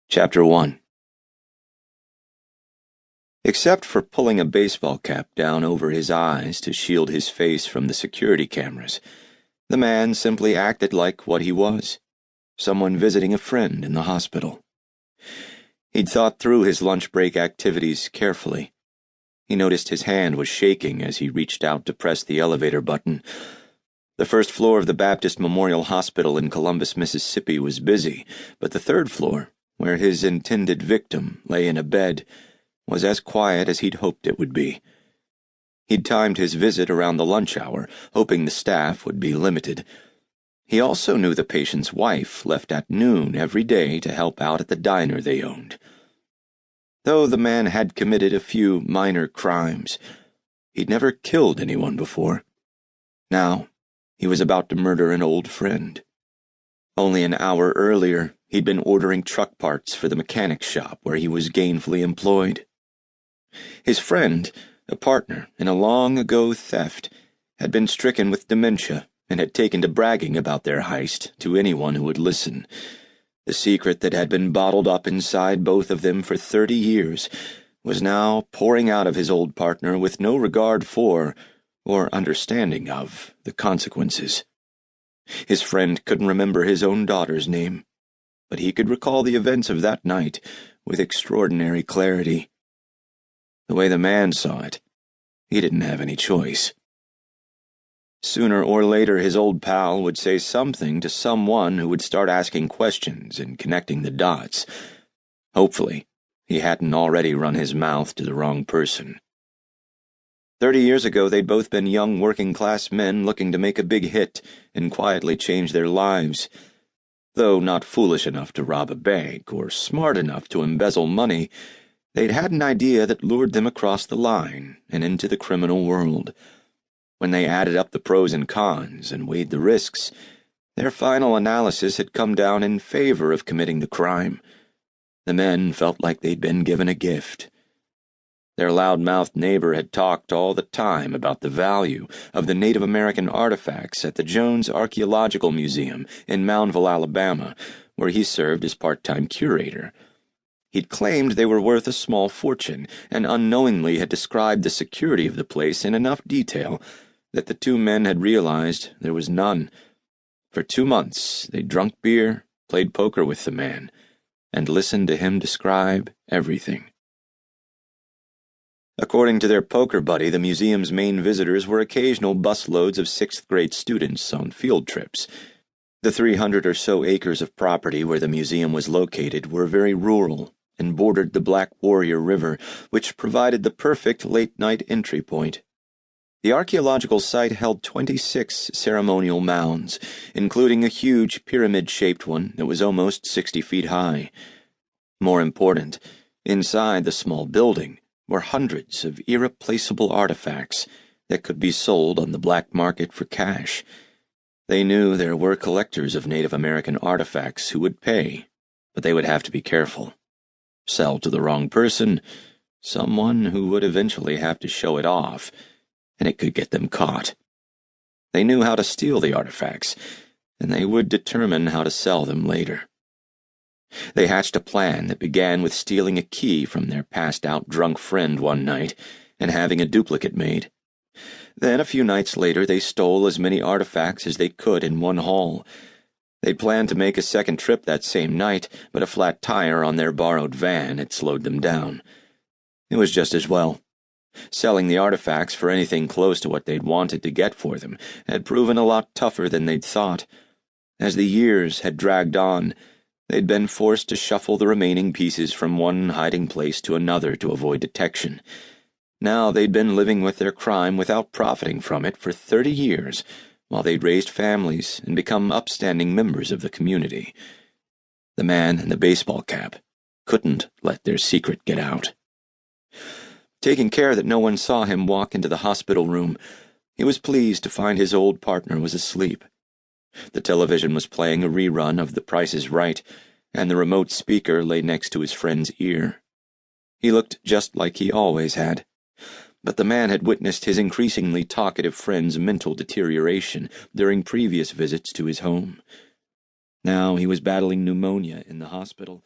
Chapter 1. Except for pulling a baseball cap down over his eyes to shield his face from the security cameras, the man simply acted like what he was, someone visiting a friend in the hospital. He'd thought through his lunch break activities carefully. He noticed his hand was shaking as he reached out to press the elevator button. The first floor of the Baptist Memorial Hospital in Columbus, Mississippi was busy, but the third floor, where his intended victim lay in a bed, was as quiet as he'd hoped it would be. He'd timed his visit around the lunch hour, hoping the staff would be limited. He also knew the patient's wife left at noon every day to help out at the diner they owned. Though the man had committed a few minor crimes, he'd never killed anyone before. Now, he was about to murder an old friend. Only an hour earlier, he'd been ordering truck parts for the mechanic shop where he was gainfully employed. His friend, a partner in a long-ago theft, had been stricken with dementia and had taken to bragging about their heist to anyone who would listen. The secret that had been bottled up inside both of them for 30 years was now pouring out of his old partner with no regard for, or understanding of, the consequences. His friend couldn't remember his own daughter's name, but he could recall the events of that night with extraordinary clarity. The way the man saw it, he didn't have any choice. Sooner or later, his old pal would say something to someone who would start asking questions and connecting the dots. Hopefully, he hadn't already run his mouth to the wrong person. 30 years ago, they'd both been young working-class men looking to make a big hit and quietly change their lives. Though not foolish enough to rob a bank or smart enough to embezzle money, they'd had an idea that lured them across the line and into the criminal world. When they added up the pros and cons and weighed the risks, their final analysis had come down in favor of committing the crime. The men felt like they'd been given a gift. Their loud-mouthed neighbor had talked all the time about the value of the Native American artifacts at the Jones Archaeological Museum in Moundville, Alabama, where he served as part-time curator. He'd claimed they were worth a small fortune, and unknowingly had described the security of the place in enough detail that the two men had realized there was none. For 2 months, they'd drunk beer, played poker with the man, and listened to him describe everything. According to their poker buddy, the museum's main visitors were occasional busloads of 6th-grade students on field trips. The 300 or so acres of property where the museum was located were very rural and bordered the Black Warrior River, which provided the perfect late-night entry point. The archaeological site held 26 ceremonial mounds, including a huge pyramid-shaped one that was almost 60 feet high. More important, inside the small building were hundreds of irreplaceable artifacts that could be sold on the black market for cash. They knew there were collectors of Native American artifacts who would pay, but they would have to be careful. Sell to the wrong person, someone who would eventually have to show it off, and it could get them caught. They knew how to steal the artifacts, and they would determine how to sell them later. They hatched a plan that began with stealing a key from their passed-out drunk friend one night and having a duplicate made. Then, a few nights later, they stole as many artifacts as they could in one haul. They'd planned to make a second trip that same night, but a flat tire on their borrowed van had slowed them down. It was just as well. Selling the artifacts for anything close to what they'd wanted to get for them had proven a lot tougher than they'd thought. As the years had dragged on, they'd been forced to shuffle the remaining pieces from one hiding place to another to avoid detection. Now they'd been living with their crime without profiting from it for 30 years, while they'd raised families and become upstanding members of the community. The man in the baseball cap couldn't let their secret get out. Taking care that no one saw him walk into the hospital room, he was pleased to find his old partner was asleep. The television was playing a rerun of The Price is Right, and the remote speaker lay next to his friend's ear. He looked just like he always had, but the man had witnessed his increasingly talkative friend's mental deterioration during previous visits to his home. Now he was battling pneumonia in the hospital,